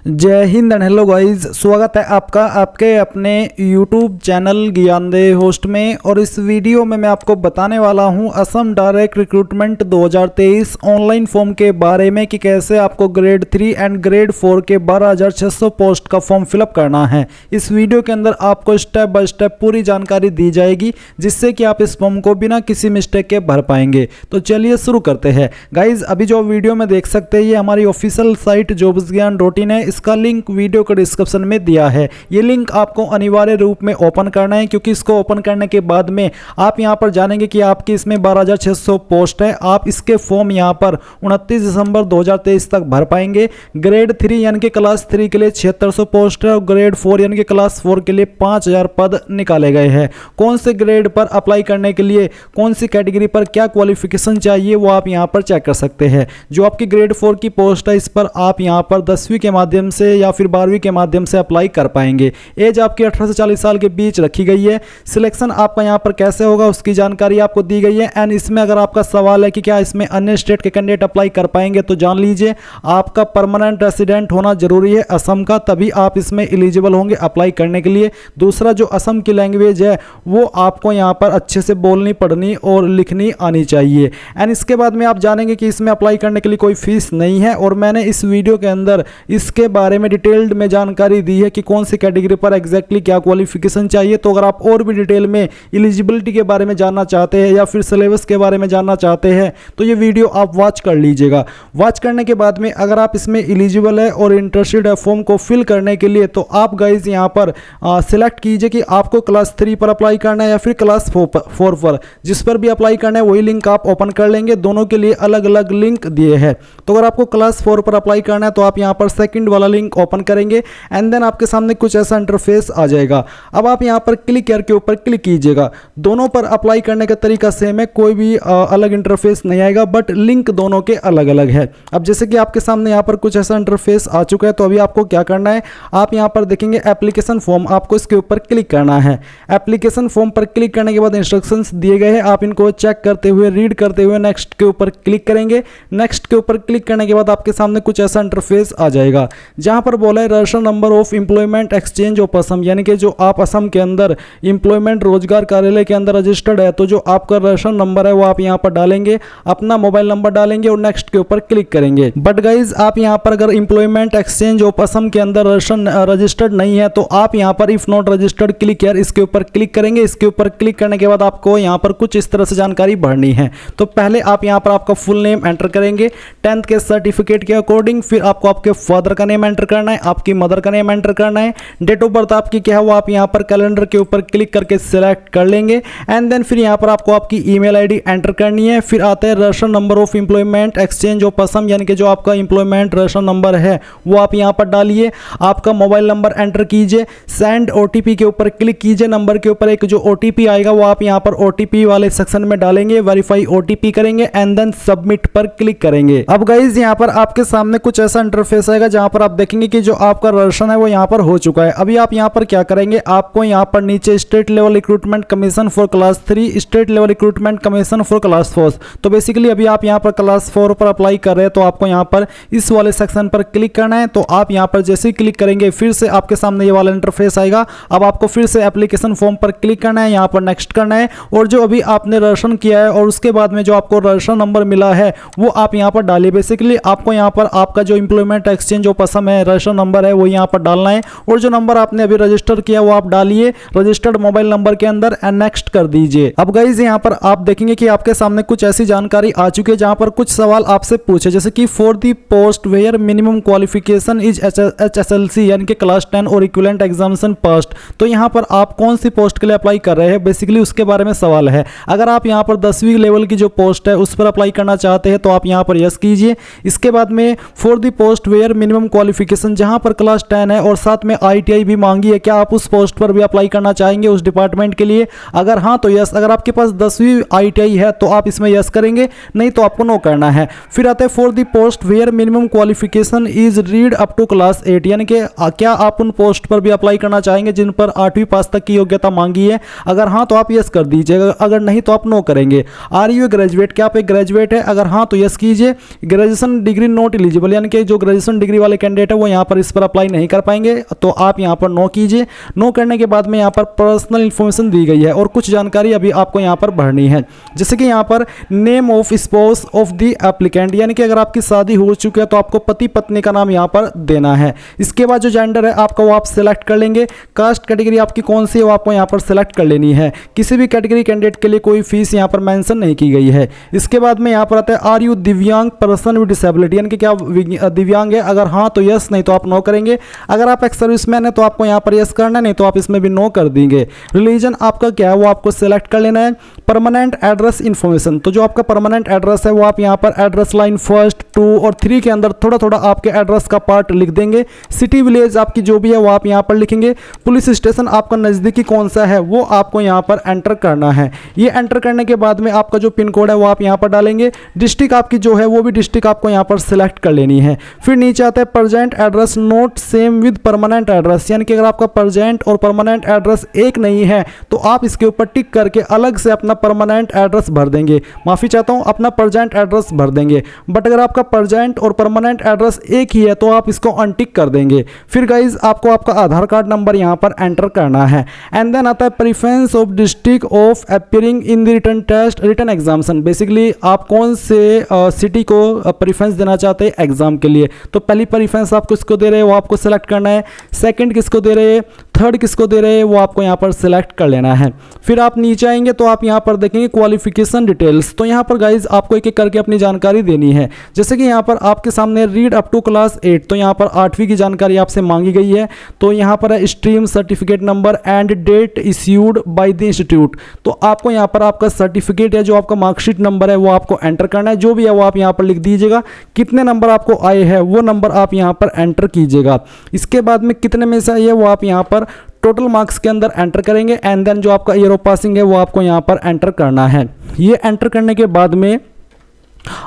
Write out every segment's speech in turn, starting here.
जय Hind and hello guys, स्वागत है आपका आपके अपने YouTube चैनल ज्ञानदेह होस्ट में। और इस वीडियो में मैं आपको बताने वाला हूं Assam direct recruitment 2023 online form के बारे में कि कैसे आपको ग्रेड 3 एंड ग्रेड 4 के 12,600 पोस्ट का फॉर्म फिलअप करना है। इस वीडियो के अंदर आपको स्टेप बाय स्टेप पूरी जानकारी दी जाएगी जिससे कि आप इस फॉर्म को बिना किसी मिस्टेक के भर पाएंगे। तो चलिए शुरू करते हैं गाइज। अभी जो वीडियो में देख सकते हैं ये हमारी ऑफिशियल साइट jobsgyan.in है। इसका लिंक वीडियो के डिस्क्रिप्शन में दिया है। ये लिंक आपको अनिवार्य रूप में ओपन करना है क्योंकि इसको ओपन करने के बाद में आप यहां पर जानेंगे कि आपकी इसमें 12,600 पोस्ट है। आप इसके फॉर्म यहां पर 29 दिसंबर 2023 तक भर पाएंगे। ग्रेड 3 यानी कि क्लास 3 के लिए 7600 पोस्ट है और ग्रेड 4 यानी कि क्लास 4 के लिए 5000 पद निकाले गए हैं। कौन से ग्रेड पर अप्लाई करने के लिए कौन सी कैटेगरी पर क्या क्वालिफिकेशन चाहिए वो आप यहां पर चेक कर सकते हैं। जो आपकी ग्रेड 4 की पोस्ट है इस पर आप यहां पर 10वीं के माध्यम से या फिर 12वीं के माध्यम से अप्लाई कर पाएंगे। एज आपकी 18 से 40 साल के बीच रखी गई है। सिलेक्शन आपका यहां पर कैसे होगा उसकी जानकारी आपको दी गई है। एंड इसमें अगर आपका सवाल है कि क्या इसमें अन्य स्टेट के कैंडिडेट अप्लाई कर पाएंगे तो जान लीजिए आपका परमानेंट रेसिडेंट होना जरूरी है असम का, तभी आप इसमें एलिजिबल होंगे अप्लाई करने के लिए। दूसरा जो असम की लैंग्वेज है वो आपको यहां पर अच्छे से बोलनी पढ़नी और लिखनी आनी चाहिए। एंड इसके बाद में आप जानेंगे कि इसमें अप्लाई करने के लिए कोई फीस नहीं है। और मैंने इस वीडियो के अंदर इसके बारे में डिटेल्ड में जानकारी दी है कि कौन सी कैटेगरी पर एग्जैक्टली क्या क्वालिफिकेशन चाहिए। तो अगर आप और भी डिटेल में एलिजिबिलिटी के बारे में जानना चाहते हैं या फिर सिलेबस के बारे में जानना चाहते हैं तो ये वीडियो आप वॉच कर लीजिएगा। वॉच करने के बाद में अगर आप इसमें एलिजिबल है और इंटरेस्टेड है फॉर्म को फिल करने के लिए तो आप गाइज यहाँ पर सिलेक्ट कीजिए कि आपको क्लास 3 पर अप्लाई करना है या फिर क्लास 4 पर। जिस पर भी अप्लाई करना है वही लिंक आप ओपन कर लेंगे। दोनों के लिए अलग अलग लिंक दिए हैं। तो अगर आपको क्लास 4 पर अप्लाई करना है तो आप यहाँ पर सेकंड वाला लिंक ओपन करेंगे एंड देन आपके सामने कुछ ऐसा इंटरफेस आ जाएगा। अब आप यहाँ पर क्लिक केयर के ऊपर क्लिक कीजिएगा। दोनों पर अप्लाई करने का तरीका सेम है, कोई भी अलग इंटरफेस नहीं आएगा, बट लिंक दोनों के अलग अलग है। अब जैसे कि आपके सामने यहाँ पर कुछ ऐसा इंटरफेस आ चुका है तो अभी आपको क्या करना है, आप यहाँ पर देखेंगे एप्लीकेशन फॉर्म, आपको इसके ऊपर क्लिक करना है। एप्लीकेशन फॉर्म पर क्लिक करने के बाद इंस्ट्रक्शंस दिए गए हैं, आप इनको चेक करते हुए रीड करते हुए नेक्स्ट के ऊपर क्लिक करेंगे। नेक्स्ट के ऊपर क्लिक करने के बाद आपके सामने कुछ ऐसा इंटरफेस आ जाएगा जहां पर बोला है registered number of employment exchange of Assam, यानी कि जो आप असम के अंदर एम्प्लॉयमेंट रोजगार कार्यालय के अंदर रजिस्टर्ड है तो जो आपका रजिस्टर्ड नंबर है वो आप यहां पर डालेंगे, अपना मोबाइल नंबर डालेंगे और नेक्स्ट के ऊपर क्लिक करेंगे। बट गाइज आप यहां पर अगर एम्प्लॉयमेंट एक्सचेंज ऑफ असम के अंदर रजिस्टर्ड नहीं है तो आप यहां पर if not registered click here इसके ऊपर क्लिक करेंगे। इसके ऊपर क्लिक करने के बाद आपको यहां पर कुछ इस तरह से जानकारी भरनी है। तो पहले आप यहां पर आपका फुल नेम एंटर करेंगे 10th के सर्टिफिकेट के अकॉर्डिंग, फिर आपको आपके फादर का नेम एंटर करना है, आपकी मदर का नेम एंटर करना है, डेट ऑफ बर्थ आपकी क्या है वो आप यहां पर कैलेंडर के ऊपर क्लिक करके सिलेक्ट कर लेंगे। एंड देन फिर यहां पर आपको आपकी ईमेल आईडी एंटर करनी है। फिर आता है registered number of employment exchange of Assam, यानी कि जो आपका एम्प्लॉयमेंट रजिस्टर्ड नंबर है वो आप यहां पर डालिए, आपका मोबाइल नंबर एंटर कीजिए, सेंड ओटीपी के ऊपर क्लिक कीजिए। नंबर के ऊपर एक जो ओटीपी आएगा वो आप यहां पर ओटीपी वाले सेक्शन में डालेंगे, वेरीफाई ओटीपी करेंगे एंड देन सबमिट पर क्लिक करेंगे। अब गाइज यहां पर आपके सामने कुछ ऐसा इंटरफेस आएगा जहां पर आप देखेंगे कि जो आपका रजिस्ट्रेशन है वो यहां पर हो चुका है। अभी आप यहां पर क्या करेंगे, आपको यहां पर नीचे state level recruitment commission for class 3, state level recruitment commission for class 4। तो बेसिकली अभी आप यहां पर क्लास 4 पर अप्लाई कर रहे हैं तो आपको यहां पर इस वाले सेक्शन पर क्लिक करना है। तो आप यहां पर जैसे ही क्लिक करेंगे फिर से आपके सामने ये वाला इंटरफेस आएगा। अब आपको फिर से एप्लीकेशन फॉर्म पर क्लिक करना है, यहां पर नेक्स्ट करना है और जो अभी आपने रजिस्ट्रेशन किया है और उसके बाद में जो आपको रजिस्ट्रेशन नंबर मिला है वो आप यहां पर डालिए। बेसिकली आपको यहां पर आपका जो एम्प्लॉयमेंट एक्सचेंज ऑफ असम है रजिस्ट्रेशन नंबर है वो यहां पर डालना है और जो नंबर आपने अभी रजिस्टर किया वो आप डालिए रजिस्टर्ड मोबाइल नंबर के अंदर एंड नेक्स्ट कर दीजिए। अब गाइज यहां पर आप देखेंगे कि आपके सामने कुछ ऐसी जानकारी आ चुकी है जहां पर कुछ सवाल आपसे पूछे, जैसे कि for the post where minimum qualification is HSLC यानी कि क्लास 10 और इक्विवेलेंट एग्जामिनेशन पास्ट। तो यहां पर आप कौन सी पोस्ट के लिए अप्लाई कर रहे हैं बेसिकली उसके बारे में सवाल है। अगर आप यहां पर 10वीं लेवल की जो पोस्ट है उस पर अप्लाई करना चाहते हैं तो आप यहां पर यस कीजिए। इसके बाद में for the post where minimum qualification जहां पर क्लास 10 है और साथ में ITI भी मांगी है, क्या आप उस पोस्ट पर भी अप्लाई करना चाहेंगे उस डिपार्टमेंट के लिए? अगर हाँ तो यस, अगर आपके पास 10वीं ITI है तो आप इसमें यस करेंगे, नहीं तो आपको नो करना है। फिर आता है for the post where minimum qualification is read up to class 8, यानी कि क्या आप उन पोस्ट पर भी अप्लाई करना चाहेंगे जिन पर 8वीं पास तक की योग्यता मांगी है? अगर हाँ तो आप यस कर दीजिएगा, अगर नहीं तो आप नो करेंगे। आर यू ग्रेजुएट, क्या आप एक ग्रेजुएट है? अगर हाँ तो यस कीजिए। ग्रेजुएशन डिग्री नॉट एलिजिबल, यानी कि जो ग्रेजुएशन डिग्री वाले कैंडिडेट है वो यहाँ पर इस पर अप्लाई नहीं कर पाएंगे, तो आप यहाँ पर नो कीजिए। नो करने के बाद में यहाँ पर पर्सनल इन्फॉर्मेशन दी गई है और कुछ जानकारी अभी आपको यहाँ पर भरनी है, जैसे कि यहाँ पर name of spouse of the applicant, यानी कि अगर आपकी शादी हो चुकी है तो आपको पति पत्नी का नाम यहाँ पर देना है। इसके बाद जो जेंडर है आपका वो आप सिलेक्ट कर लेंगे। कास्ट कैटेगरी आपकी कौन सी है वो आपको यहाँ पर सिलेक्ट कर लेनी है। किसी भी कैटेगरी कैंडिडेट के लिए कोई फीस यहाँ पर मेंशन नहीं की गई है। इसके बाद में यहाँ पर आता है आर यू दिव्यांग पर्सन विद डिसेबिलिटी, यानी कि क्या दिव्यांग है, अगर हाँ तो यस, नहीं तो आप नो करेंगे। अगर आप एक्स सर्विसमैन है तो आपको यहाँ पर यस करना है, नहीं तो आप इसमें भी नो कर देंगे। रिलीजन आपका क्या है वो आपको सिलेक्ट कर लेना है। परमानेंट एड्रेस इन्फॉर्मेशन, तो जो आपका परमानेंट एड्रेस है वो आप यहाँ पर एड्रेस लाइन 1, 2 और 3 के अंदर थोड़ा थोड़ा आपके एड्रेस का पार्ट लिख देंगे। सिटी विलेज आपकी जो भी है वो आप यहाँ पर लिखेंगे। पुलिस स्टेशन आपका नज़दीकी कौन सा है वो आपको यहाँ पर एंटर करना है। ये एंटर करने के बाद में आपका जो पिन कोड है वो आप यहाँ पर डालेंगे। डिस्ट्रिक्ट आपकी जो है वो भी डिस्ट्रिक्ट आपको यहाँ पर सिलेक्ट कर लेनी है। फिर नीचे आता है present address note same with permanent address, यानी कि अगर आपका प्रेजेंट और परमानेंट एड्रेस एक नहीं है तो आप इसके ऊपर टिक करके अलग से अपना परमानेंट एड्रेस भर देंगे। माफ़ी चाहता हूँ, अपना प्रेजेंट एड्रेस भर देंगे। बट अगर आपका प्रेजेंट और परमानेंट एड्रेस एक ही है तो आप इसको अनटिक कर देंगे। फिर गाइज आपको आपका आधार कार्ड नंबर यहाँ पर एंटर करना है। एंड देन आता है preference of district of appearing in the written test written examination, basically आप कौन से सिटी को प्रेफरेंस देना चाहते हैं एग्जाम के लिए। तो पहली प्रेफरेंस आप किसको दे रहे हैं वो आपको सिलेक्ट करना है। सेकंड किसको दे रहे हैं, थर्ड किसको दे रहे हैं वो आपको यहाँ पर सिलेक्ट कर लेना है। फिर आप नीचे आएंगे तो आप यहाँ पर देखेंगे क्वालिफिकेशन डिटेल्स, तो यहाँ पर गाइज आपको एक एक करके अपनी जानकारी देनी है। जैसे कि यहाँ पर आपके सामने रीड अप टू क्लास 8, तो यहाँ पर 8वीं की जानकारी आपसे मांगी गई है। तो यहाँ पर है stream, certificate number and date issued by the institute, तो आपको यहाँ पर आपका सर्टिफिकेट है जो आपका मार्कशीट नंबर है वो आपको एंटर करना है। जो भी है वो आप यहाँ पर लिख दीजिएगा। कितने नंबर आपको आए हैं वो नंबर आप यहाँ पर एंटर कीजिएगा। इसके बाद में कितने में से है वो आप यहाँ पर टोटल मार्क्स के अंदर एंटर करेंगे। एंड देन जो आपका ईयर ऑफ पासिंग है वो आपको यहाँ पर एंटर करना है। ये एंटर करने के बाद में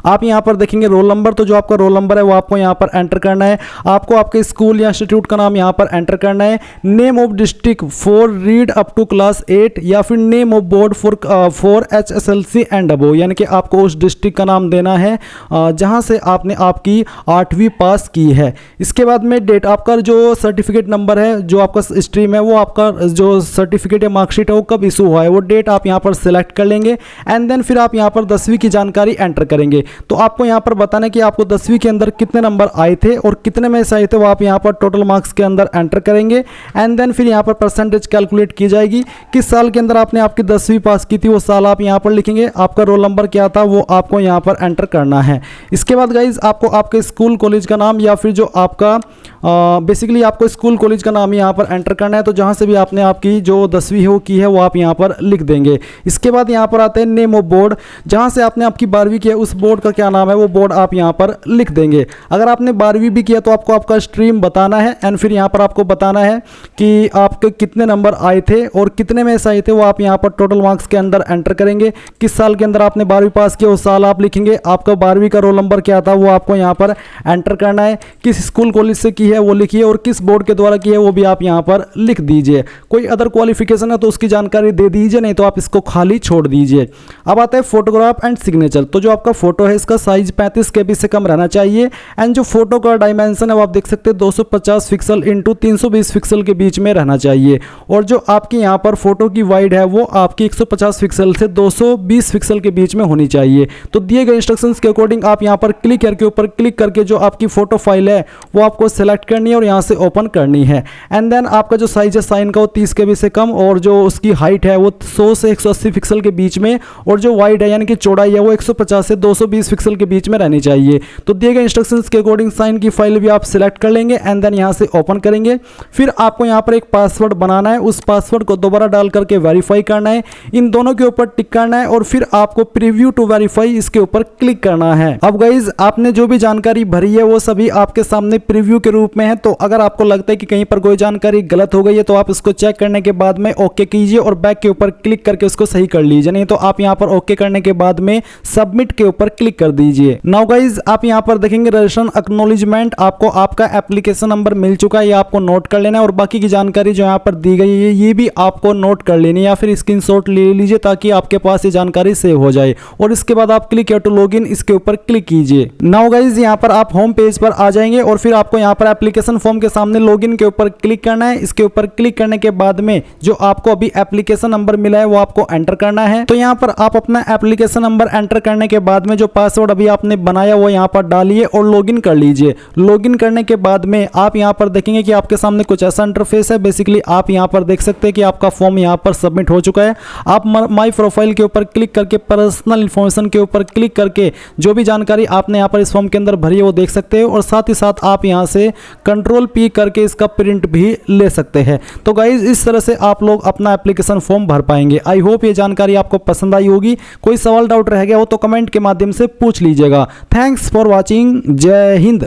आप यहाँ पर देखेंगे रोल नंबर, तो जो आपका रोल नंबर है वो आपको यहाँ पर एंटर करना है। आपको आपके स्कूल या इंस्टीट्यूट का नाम यहाँ पर एंटर करना है। Name of district for read up to class 8 या फिर name of board for HSLC and above, यानी कि आपको उस डिस्ट्रिक्ट का नाम देना है जहाँ से आपने आपकी 8वीं पास की है। इसके बाद में डेट, आपका जो सर्टिफिकेट नंबर है, जो आपका स्ट्रीम है, वो आपका जो सर्टिफिकेट या मार्कशीट है वो कब इशू हुआ है वो डेट आप यहाँ पर सिलेक्ट कर लेंगे। एंड देन फिर आप यहाँ पर 10वीं की जानकारी एंटर करेंगे। तो आपको यहां पर बताना है कि आपको 10वीं के अंदर कितने नंबर आए थे और कितने में से आए थे वो आप यहां पर टोटल मार्क्स के अंदर एंटर करेंगे। एंड देन फिर यहां पर परसेंटेज कैलकुलेट की जाएगी। किस साल के अंदर आपने आपकी 10वीं पास की थी वो साल आप यहां पर लिखेंगे। आपका रोल नंबर क्या था वो आपको यहां पर एंटर करना है। इसके बाद गाइज आपको आपके स्कूल कॉलेज का नाम या फिर जो आपका बेसिकली आपको स्कूल कॉलेज का नाम यहाँ पर एंटर करना है। तो जहाँ से भी आपने आपकी जो 10वीं हो की है वो आप यहाँ पर लिख देंगे। इसके बाद यहाँ पर आते हैं नेम ऑफ बोर्ड, जहाँ से आपने आपकी 12वीं की है उस बोर्ड का क्या नाम है वो बोर्ड आप यहाँ पर लिख देंगे। अगर आपने 12वीं भी किया तो आपको आपका स्ट्रीम बताना है। एंड फिर यहाँ पर आपको बताना है कि आपके कितने नंबर आए थे और कितने में से आए थे वो आप यहाँ पर टोटल मार्क्स के अंदर एंटर करेंगे। किस साल के अंदर आपने 12वीं पास किया उस साल आप लिखेंगे। आपका 12वीं का रोल नंबर क्या था वो आपको यहाँ पर एंटर करना है। किस स्कूल कॉलेज से की है वो लिखिए और किस बोर्ड के द्वारा की है वो भी आप यहाँ पर लिख दीजिए। कोई अदर क्वालिफिकेशन है तो उसकी जानकारी दे दीजिए, नहीं तो आप इसको खाली छोड़ दीजिए। अब आता है फोटोग्राफ एंड सिग्नेचर, तो जो आपका फोटो है इसका साइज 35 KB से कम रहना चाहिए। एंड जो फोटो का डायमेंशन है वो आप देख सकते हैं 250 पिक्सल इंटू 320 पिक्सल के बीच में रहना चाहिए। और जो आपकी यहाँ पर फोटो की वाइड है वो आपकी 150 पिक्सल से 220 पिक्सल के बीच में होनी चाहिए। तो दिए गए इंस्ट्रक्शंस के अकॉर्डिंग आप यहाँ पर क्लिक करके ऊपर क्लिक करके जो आपकी फोटो फाइल है वो आपको सेलेक्ट करनी है और यहाँ से ओपन करनी है। एंड देन आपका जो साइज है साइन का वो 30 KB से कम और जो उसकी हाइट है वो 100 से 180 पिक्सल के बीच में और जो वाइड है यानी कि चौड़ाई है वो 150 से 220 पिक्सल के बीच में रहनी चाहिए। तो दिए गए इंस्ट्रक्शंस के अकॉर्डिंग साइन की फाइल भी आप सिलेक्ट कर लेंगे। एंड देन यहाँ से ओपन करेंगे। फिर आपको यहाँ पर एक पासवर्ड बनाना है, उस पासवर्ड को दोबारा डाल करके वेरीफाई करना है। इन दोनों के ऊपर टिक करना है और फिर आपको प्रीव्यू टू वेरीफाई इसके ऊपर क्लिक करना है। अब गाइज आपने जो भी जानकारी भरी है वो सभी आपके सामने प्रीव्यू के रूप ग्रुप में है। तो अगर आपको लगता है कि कहीं पर कोई जानकारी गलत हो गई है तो आप इसको चेक करने के बाद में ओके कीजिए और बैक के ऊपर क्लिक करके उसको सही कर लीजिए, नहीं तो आप यहां पर ओके करने के बाद में सबमिट के ऊपर क्लिक कर दीजिए। नाउ गाइज आप यहां पर देखेंगे रजिस्ट्रेशन एक्नॉलेजमेंट, आपको आपका एप्लीकेशन नंबर मिल चुका है, ये आपको नोट कर लेना है और बाकी की जानकारी जो यहां पर दी गई है ये भी आपको नोट कर लेनी है या फिर स्क्रीनशॉट ले लीजिए ताकि आपके पास ये जानकारी सेव हो जाए। और इसके बाद आप क्लिक टू लॉगिन इसके ऊपर क्लिक कीजिए। नाउ गाइज यहां पर आप होम पेज पर आ जाएंगे और फिर आपको यहां पर एप्लीकेशन फॉर्म के सामने लॉगिन के ऊपर क्लिक करना है। इसके ऊपर क्लिक करने के बाद में जो आपको अभी एप्लीकेशन नंबर मिला है वो आपको एंटर करना है। तो यहां पर आप अपना एप्लीकेशन नंबर एंटर करने के बाद में जो पासवर्ड अभी आपने बनाया वो यहां पर डालिए और लॉगिन कर लीजिए। लॉगिन करने के बाद में आप यहां पर देखेंगे कि आपके सामने कुछ ऐसा इंटरफेस है। बेसिकली आप यहां पर देख सकते हैं कि आपका फॉर्म यहां पर सबमिट हो चुका है। आप माय प्रोफाइल के ऊपर क्लिक करके पर्सनल इंफॉर्मेशन के ऊपर क्लिक करके जो भी जानकारी आपने यहां पर इस फॉर्म के अंदर भरी है वो देख सकते हो और साथ ही साथ आप यहां से कंट्रोल पी करके इसका प्रिंट भी ले सकते हैं। तो गाइज इस तरह से आप लोग अपना एप्लीकेशन फॉर्म भर पाएंगे। आई होप ये जानकारी आपको पसंद आई होगी। कोई सवाल डाउट रह गया हो तो कमेंट के माध्यम से पूछ लीजिएगा। Thanks for watching. जय हिंद।